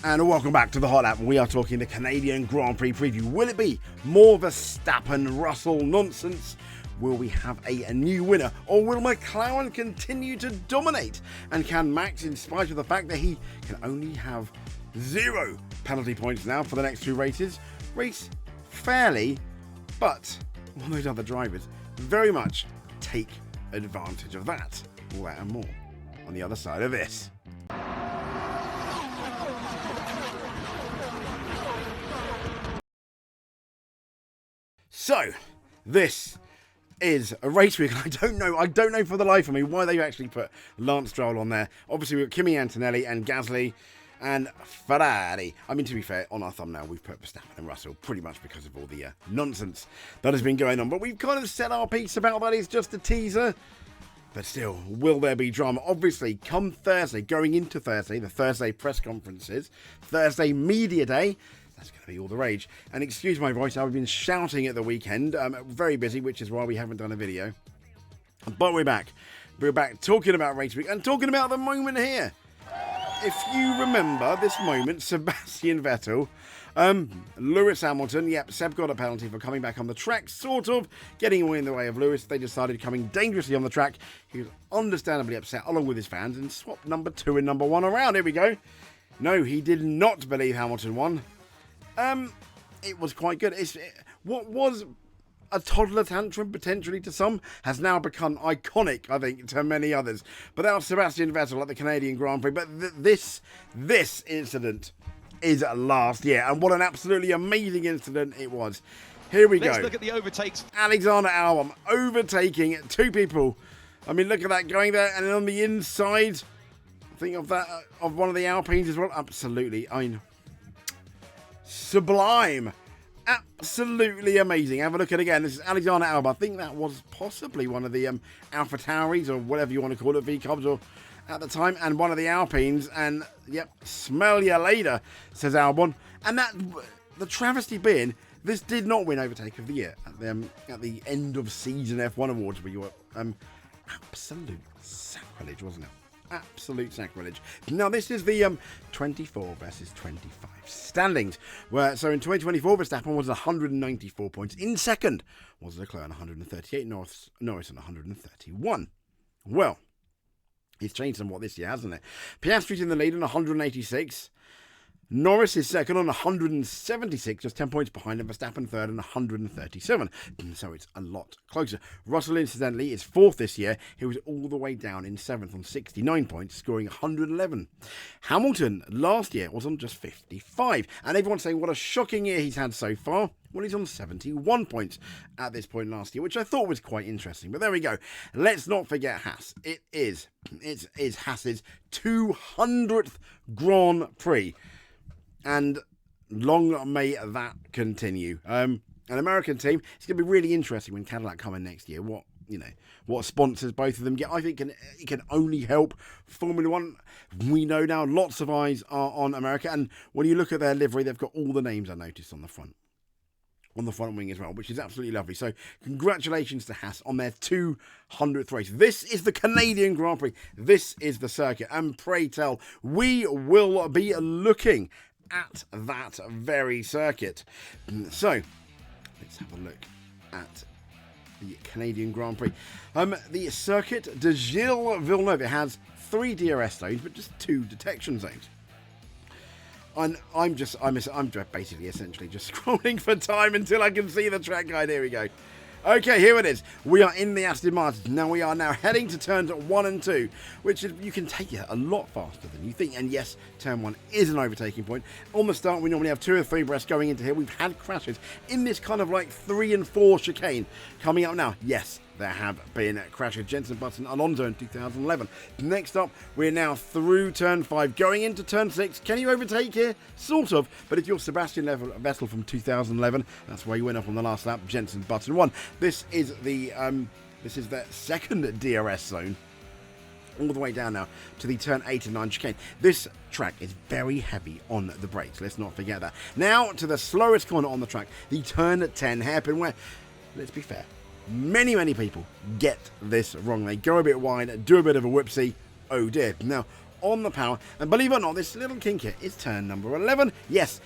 And welcome back to the Hot Lap. We are talking the Canadian Grand Prix preview. Will it be more Verstappen, Russell nonsense? Will we have a new winner? Or will McLaren continue to dominate? And can Max, in spite of the fact that he can only have 0 penalty points now for the next 2 races, race fairly, but all those other drivers very much take advantage of that? All that and more on the other side of this. So, this is a race week. I don't know for the life of me why they actually put Lance Stroll on there. Obviously, we've got Kimi Antonelli and Gasly and Ferrari. I mean, to be fair, on our thumbnail, we've put Verstappen and Russell pretty much because of all the nonsense that has been going on. But we've kind of said our piece about that. It's just a teaser. But still, will there be drama? Obviously, come Thursday, going into Thursday, the Thursday press conferences, Thursday media day, that's going to be all the rage. And excuse my voice, I've been shouting at the weekend. Very busy, which is why we haven't done a video. But we're back. We're back talking about race week and talking about the moment here. If you remember this moment, Sebastian Vettel, Lewis Hamilton, yep, Seb got a penalty for coming back on the track, sort of getting away in the way of Lewis. They decided coming dangerously on the track. He was understandably upset along with his fans and swapped number 2 and number 1 around. Here we go. No, he did not believe Hamilton won. It was quite good. What was a toddler tantrum potentially to some has now become iconic, I think, to many others. But that was Sebastian Vettel at the Canadian Grand Prix. But this incident is last year, and what an absolutely amazing incident it was. Here we go. Let's look at the overtakes. Alexander Albon overtaking 2 people. I mean, look at that going there, and then on the inside, think of that of one of the Alpines as well. Absolutely, I mean, sublime. Absolutely amazing. Have a look at it again. This is Alexander Albon. I think that was possibly one of the Alpha Tauris or whatever you want to call it, V-Cubs or at the time, and one of the Alpines. And yep, smell you later, says Albon. And that the travesty being, this did not win Overtake of the Year at the end of season F1 awards. Where you were absolute sacrilege, wasn't it? Absolute sacrilege. Now, this is the 24 versus 25 standings. So in 2024, Verstappen was 194 points. In second was Leclerc on 138, Norris on 131. Well, it's changed somewhat this year, hasn't it? Piastri's in the lead on 186. Norris is second on 176, just 10 points behind him. Verstappen third on 137. So it's a lot closer. Russell, incidentally, is fourth this year. He was all the way down in seventh on 69 points, scoring 111. Hamilton last year was on just 55. And everyone's saying what a shocking year he's had so far. Well, he's on 71 points at this point last year, which I thought was quite interesting. But there we go. Let's not forget Haas. It is Haas's 200th Grand Prix. And long may that continue. An American team. It's going to be really interesting when Cadillac come in next year. What sponsors both of them get. I think it can only help Formula One. We know now lots of eyes are on America. And when you look at their livery, they've got all the names I noticed on the front wing as well, which is absolutely lovely. So congratulations to Haas on their 200th race. This is the Canadian Grand Prix. This is the circuit. And pray tell, we will be looking at that very circuit. So let's have a look at the Canadian Grand Prix. The Circuit de Gilles Villeneuve, it has 3 DRS zones but just 2 detection zones. And I'm basically essentially just scrolling for time until I can see the track guide. Here we go. Okay, here it is. We are in the Aston Martin. Now we are heading to turns 1 and 2, which you can take it a lot faster than you think. And yes, turn 1 is an overtaking point. On the start, we normally have 2 or 3 breaths going into here. We've had crashes in this kind of like 3 and 4 chicane. Coming up now, yes, there have been crashes. Jenson Button, Alonso in 2011. Next up, we're now through turn 5, going into turn 6. Can you overtake here? Sort of. But if you're Sebastian Vettel from 2011, that's where you went up on the last lap. Jenson Button won. This is the second DRS zone. All the way down now to the turn 8 and 9 chicane. This track is very heavy on the brakes. Let's not forget that. Now to the slowest corner on the track, the turn 10 hairpin, where, let's be fair, many people get this wrong. They go a bit wide, do a bit of a whoopsie. Oh dear. Now, on the power. And believe it or not, this little kink here is turn number 11. Yes,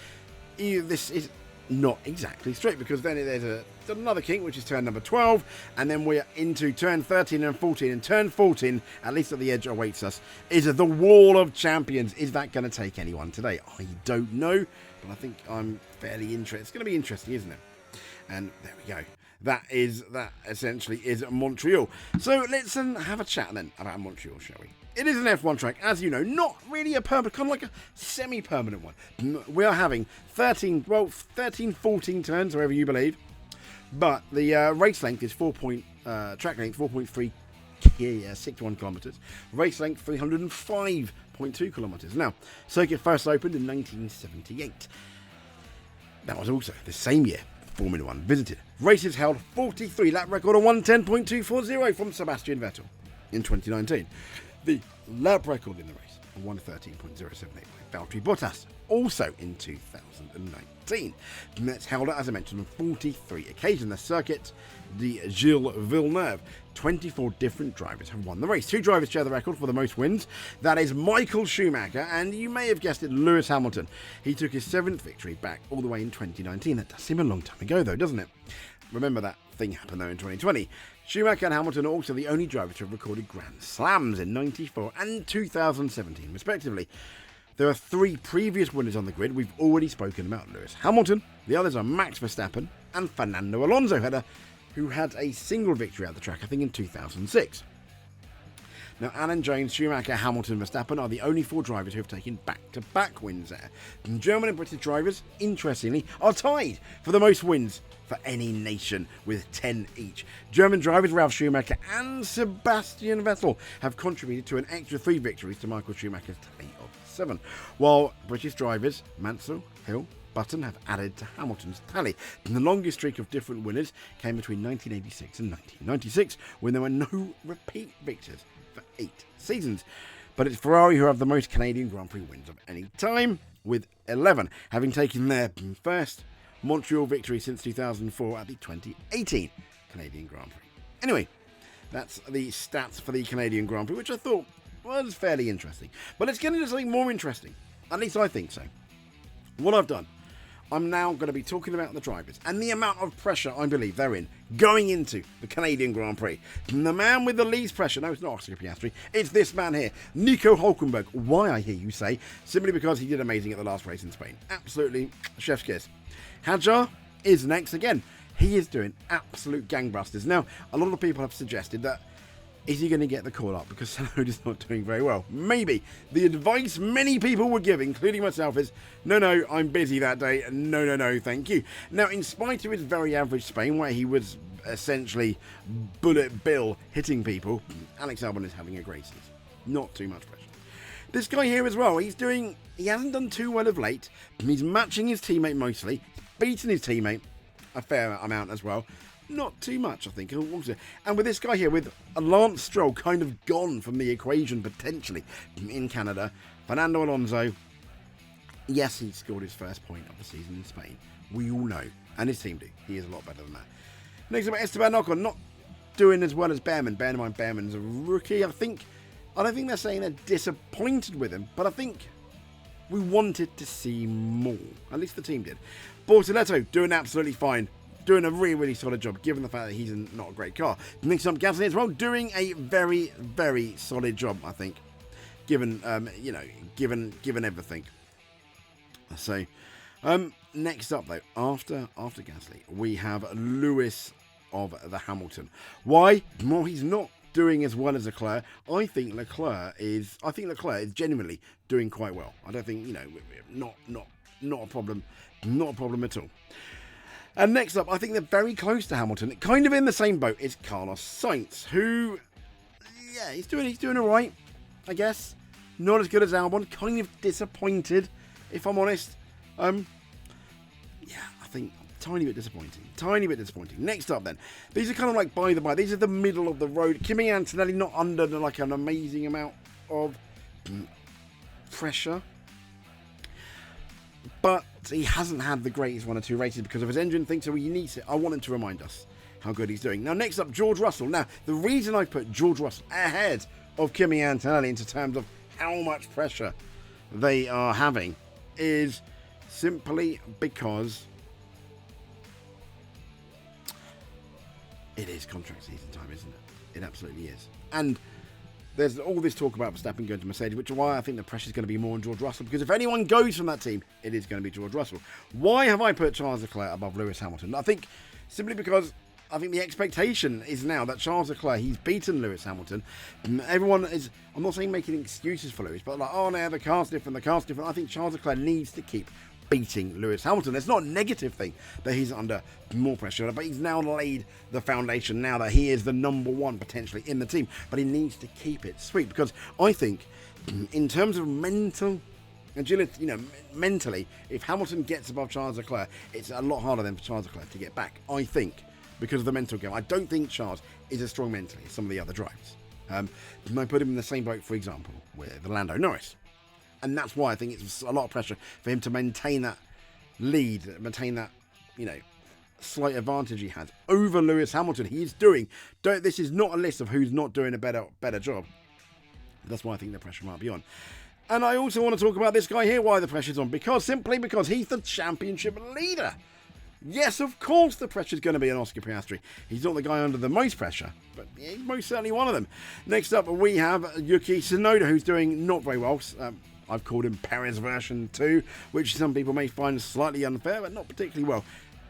this is not exactly straight, because then there's another kink, which is turn number 12, and then we're into turn 13 and 14. And turn 14, at least at the edge, awaits us, is the Wall of Champions. Is that going to take anyone today? I don't know, but I think I'm fairly interested. It's going to be interesting, isn't it? And there we go. That essentially is Montreal. So let's have a chat then about Montreal, shall we? It is an F1 track, as you know, not really a permanent, kind of like a semi-permanent one. We are having 13, 14 turns, wherever you believe. But the race length is track length 4.361 kilometres. Race length 305.2 kilometres. Now, circuit first opened in 1978. That was also the same year Formula 1 visited. Races held 43 lap record of 110.240 from Sebastian Vettel in 2019. The lap record in the race of 113.078 by Valtteri Bottas, also in 2019. And that's held, as I mentioned, on 43 occasions. The circuit, the Gilles Villeneuve. 24 different drivers have won the race. 2 drivers share the record for the most wins. That is Michael Schumacher, and you may have guessed it, Lewis Hamilton. He took his 7th victory back all the way in 2019. That does seem a long time ago, though, doesn't it? Remember that thing happened, though, in 2020. Schumacher and Hamilton are also the only drivers to have recorded Grand Slams in 94 and 2017, respectively. There are 3 previous winners on the grid. We've already spoken about Lewis Hamilton. The others are Max Verstappen and Fernando Alonso, who had a single victory at the track, I think in 2006. Now, Alan Jones, Schumacher, Hamilton, Verstappen are the only 4 drivers who have taken back-to-back wins there. And German and British drivers, interestingly, are tied for the most wins for any nation, with 10 each. German drivers Ralf Schumacher and Sebastian Vettel have contributed to an extra 3 victories to Michael Schumacher's tally of 7, while British drivers Mansell, Hill, Button have added to Hamilton's tally. And the longest streak of different winners came between 1986 and 1996, when there were no repeat victors for 8 seasons. But it's Ferrari who have the most Canadian Grand Prix wins of any time, with 11, having taken their first Montreal victory since 2004 at the 2018 Canadian Grand Prix. Anyway, that's the stats for the Canadian Grand Prix, which I thought was fairly interesting. But let's get into something more interesting. At least I think so. What I've done, I'm now going to be talking about the drivers and the amount of pressure I believe they're in going into the Canadian Grand Prix. And the man with the least pressure, no, it's not Oscar Piastri, it's this man here, Nico Hülkenberg. Why, I hear you say? Simply because he did amazing at the last race in Spain. Absolutely chef's kiss. Hadjar is next again. He is doing absolute gangbusters. Now, a lot of people have suggested that, is he going to get the call up because Sanoda's not doing very well? Maybe. The advice many people would give, including myself, is no, I'm busy that day. No, thank you. Now, in spite of his very average Spain, where he was essentially bullet bill hitting people, Alex Albon is having a great season. Not too much pressure. This guy here as well, he hasn't done too well of late. He's matching his teammate mostly, beating his teammate a fair amount as well. Not too much, I think. And with this guy here, with Lance Stroll kind of gone from the equation potentially in Canada, Fernando Alonso, yes, he scored his first point of the season in Spain. We all know. And his team do. He is a lot better than that. Next up, Esteban Ocon, not doing as well as Behrman. Bear in mind, Behrman's a rookie. I don't think they're saying they're disappointed with him, but I think we wanted to see more. At least the team did. Bortoletto doing absolutely fine. Doing a really, really solid job, given the fact that he's not a great car. Next up, Gasly as well, doing a very, very solid job, I think, given given everything. So, next up though, after Gasly, we have Lewis of the Hamilton. Why? Well, he's not doing as well as Leclerc. I think Leclerc is genuinely doing quite well. I don't think not a problem at all. And next up, I think they're very close to Hamilton. Kind of in the same boat is Carlos Sainz, who, yeah, he's doing all right, I guess. Not as good as Albon. Kind of disappointed, if I'm honest. Yeah, I think tiny bit disappointing. Next up, then, these are kind of like by the by. These are the middle of the road. Kimi Antonelli not under like an amazing amount of pressure. But he hasn't had the greatest 1 or 2 races because of his engine thing, so I want him to remind us how good he's doing. Now, next up, George Russell. Now, the reason I put George Russell ahead of Kimi Antonelli into terms of how much pressure they are having is simply because it is contract season time, isn't it? It absolutely is. And there's all this talk about Verstappen going to Mercedes, which is why I think the pressure is going to be more on George Russell, because if anyone goes from that team, it is going to be George Russell. Why have I put Charles Leclerc above Lewis Hamilton? I think simply because I think the expectation is now that Charles Leclerc, he's beaten Lewis Hamilton. Everyone is, I'm not saying making excuses for Lewis, but like, oh no, the car's different. I think Charles Leclerc needs to keep beating Lewis Hamilton. It's not a negative thing that he's under more pressure, but he's now laid the foundation now that he is the number one potentially in the team, but he needs to keep it sweet, because I think in terms of mental agility, mentally, if Hamilton gets above Charles Leclerc, it's a lot harder then for Charles Leclerc to get back, I think, because of the mental game. I don't think Charles is as strong mentally as some of the other drivers. I put him in the same boat, for example, with Lando Norris. And that's why I think it's a lot of pressure for him to maintain that lead, maintain that, slight advantage he has over Lewis Hamilton. He's doing, this is not a list of who's not doing a better job. That's why I think the pressure might be on. And I also want to talk about this guy here, why the pressure's on. Simply because he's the championship leader. Yes, of course the pressure's going to be on Oscar Piastri. He's not the guy under the most pressure, but he's most certainly one of them. Next up, we have Yuki Tsunoda, who's doing not very well. I've called him Perez version 2, which some people may find slightly unfair, but not particularly well.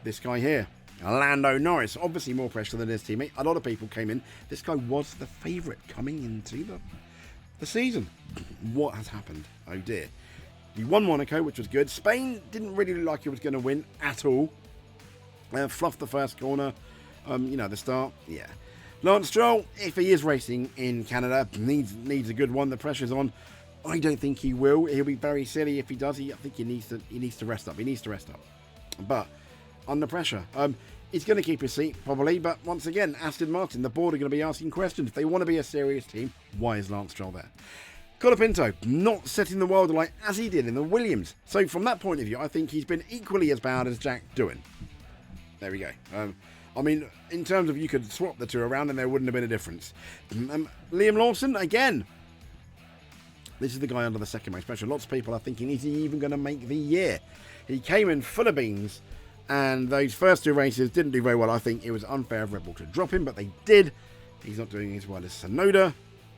This guy here, Lando Norris, obviously more pressure than his teammate. A lot of people came in. This guy was the favourite coming into the season. What has happened? Oh dear. He won Monaco, which was good. Spain didn't really look like he was going to win at all. Fluffed the first corner. The start. Yeah. Lance Stroll, if he is racing in Canada, needs a good one. The pressure's on. I don't think he will. He'll be very silly if he does. I think he needs to rest up. But under pressure, he's going to keep his seat probably. But once again, Aston Martin, the board are going to be asking questions. If they want to be a serious team, why is Lance Stroll there? Colapinto not setting the world alight as he did in the Williams. So from that point of view, I think he's been equally as bad as Jack Doohan. There we go. In terms of you could swap the two around and there wouldn't have been a difference. Liam Lawson again. This is the guy under the second most pressure. Lots of people are thinking, is he even going to make the year? He came in full of beans, and those first two races didn't do very well. I think it was unfair of Red Bull to drop him, but they did. He's not doing as well as Tsunoda.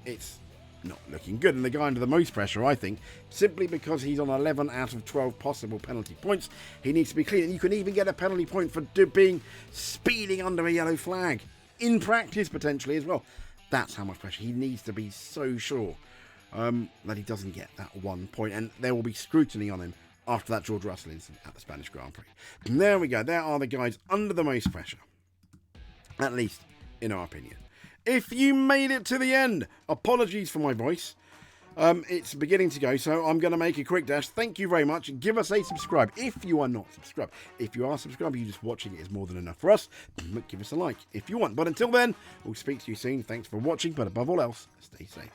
It's not looking good. And the guy under the most pressure, I think, simply because he's on 11 out of 12 possible penalty points, he needs to be clean. And you can even get a penalty point for speeding under a yellow flag. In practice, potentially, as well. That's how much pressure. He needs to be so sure that he doesn't get that 1 point, and there will be scrutiny on him after that George Russell incident at the Spanish Grand Prix. And there we go. There are the guys under the most pressure, at least in our opinion. If you made it to the end, apologies for my voice. It's beginning to go, so I'm going to make a quick dash. Thank you very much. Give us a subscribe if you are not subscribed. If you are subscribed, you just watching it is more than enough for us. Give us a like if you want. But until then, we'll speak to you soon. Thanks for watching, but above all else, stay safe.